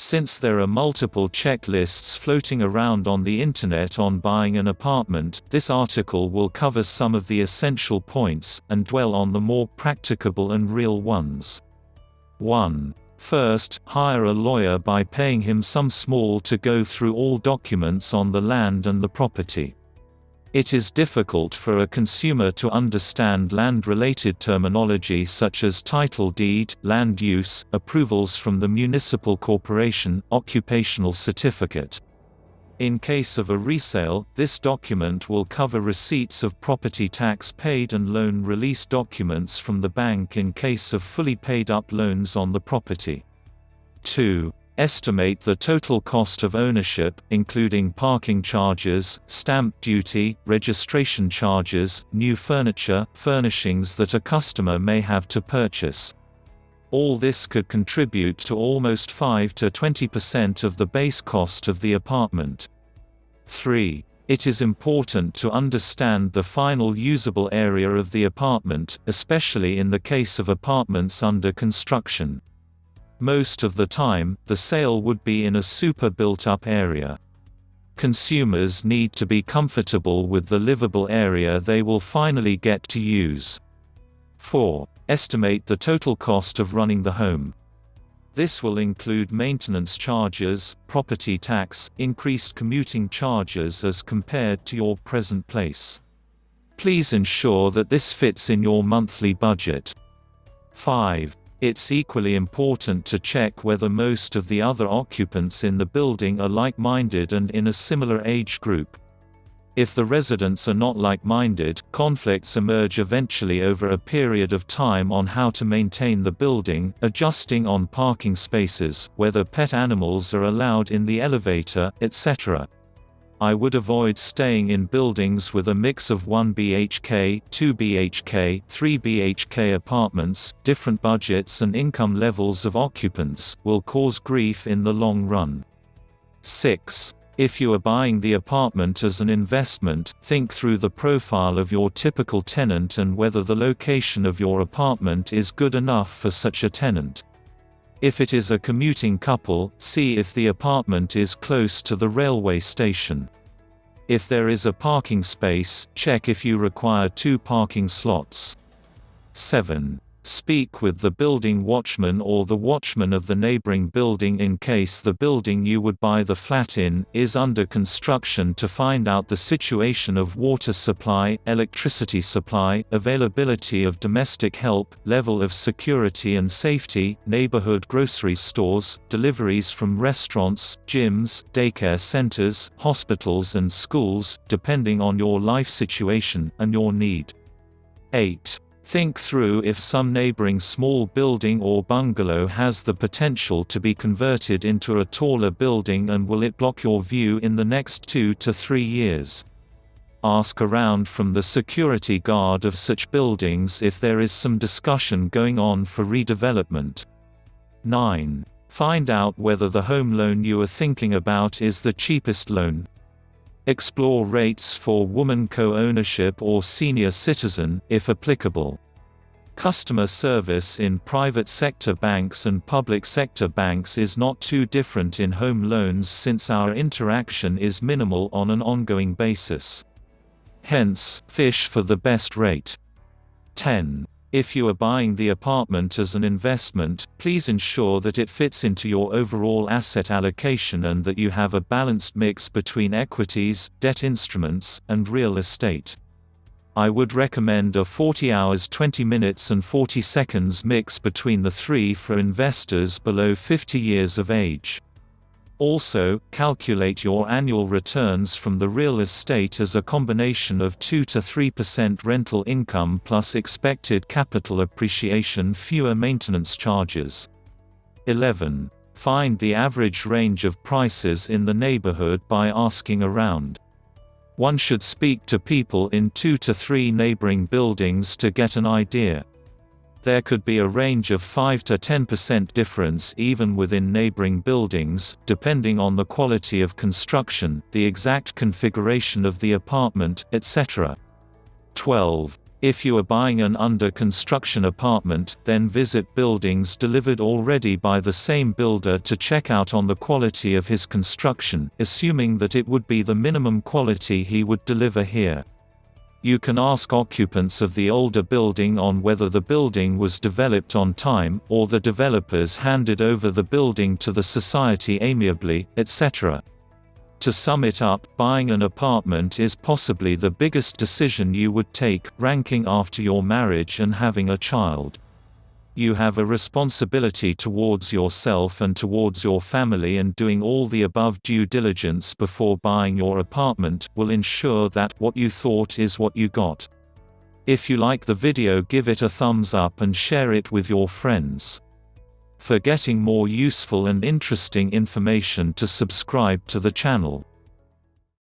Since there are multiple checklists floating around on the Internet on buying an apartment, this article will cover some of the essential points, and dwell on the more practicable and real ones. 1. First, hire a lawyer by paying him some small to go through all documents on the land and the property. It is difficult for a consumer to understand land-related terminology such as title deed, land use, approvals from the municipal corporation, occupational certificate. In case of a resale, this document will cover receipts of property tax paid and loan release documents from the bank in case of fully paid-up loans on the property. 2. Estimate the total cost of ownership, including parking charges, stamp duty, registration charges, new furniture, furnishings that a customer may have to purchase. All this could contribute to almost 5 to 20% of the base cost of the apartment. 3. It is important to understand the final usable area of the apartment, especially in the case of apartments under construction. Most of the time, the sale would be in a super built-up area. Consumers need to be comfortable with the livable area they will finally get to use. 4. Estimate the total cost of running the home. This will include maintenance charges, property tax, increased commuting charges as compared to your present place. Please ensure that this fits in your monthly budget. 5. It's equally important to check whether most of the other occupants in the building are like-minded and in a similar age group. If the residents are not like-minded, conflicts emerge eventually over a period of time on how to maintain the building, adjusting on parking spaces, whether pet animals are allowed in the elevator, etc. I would avoid staying in buildings with a mix of 1 BHK, 2 BHK, 3 BHK apartments. Different budgets and income levels of occupants will cause grief in the long run. 6. If you are buying the apartment as an investment, think through the profile of your typical tenant and whether the location of your apartment is good enough for such a tenant. If it is a commuting couple, see if the apartment is close to the railway station. If there is a parking space, check if you require 2 parking slots. 7. Speak with the building watchman or the watchman of the neighboring building in case the building you would buy the flat in is under construction to find out the situation of water supply, electricity supply, availability of domestic help, level of security and safety, neighborhood grocery stores, deliveries from restaurants, gyms, daycare centers, hospitals and schools, depending on your life situation and your need. 8. Think through if some neighboring small building or bungalow has the potential to be converted into a taller building and will it block your view in the next 2 to 3 years. Ask around from the security guard of such buildings if there is some discussion going on for redevelopment. 9. Find out whether the home loan you are thinking about is the cheapest loan. Explore rates for woman co-ownership or senior citizen, if applicable. Customer service in private sector banks and public sector banks is not too different in home loans since our interaction is minimal on an ongoing basis. Hence, fish for the best rate. 10. If you are buying the apartment as an investment, please ensure that it fits into your overall asset allocation and that you have a balanced mix between equities, debt instruments, and real estate. I would recommend a 40 hours 20 minutes and 40 seconds mix between the three for investors below 50 years of age. Also, calculate your annual returns from the real estate as a combination of 2 to 3% rental income plus expected capital appreciation, fewer maintenance charges. 11. Find the average range of prices in the neighborhood by asking around. One should speak to people in 2 to 3 neighboring buildings to get an idea. There could be a range of 5 to 10% difference even within neighboring buildings, depending on the quality of construction, the exact configuration of the apartment, etc. 12. If you are buying an under-construction apartment, then visit buildings delivered already by the same builder to check out on the quality of his construction, assuming that it would be the minimum quality he would deliver here. You can ask occupants of the older building on whether the building was developed on time, or the developers handed over the building to the society amiably, etc. To sum it up, buying an apartment is possibly the biggest decision you would take, ranking after your marriage and having a child. You have a responsibility towards yourself and towards your family, and doing all the above due diligence before buying your apartment will ensure that what you thought is what you got. If you like the video, give it a thumbs up and share it with your friends. For getting more useful and interesting information, to subscribe to the channel.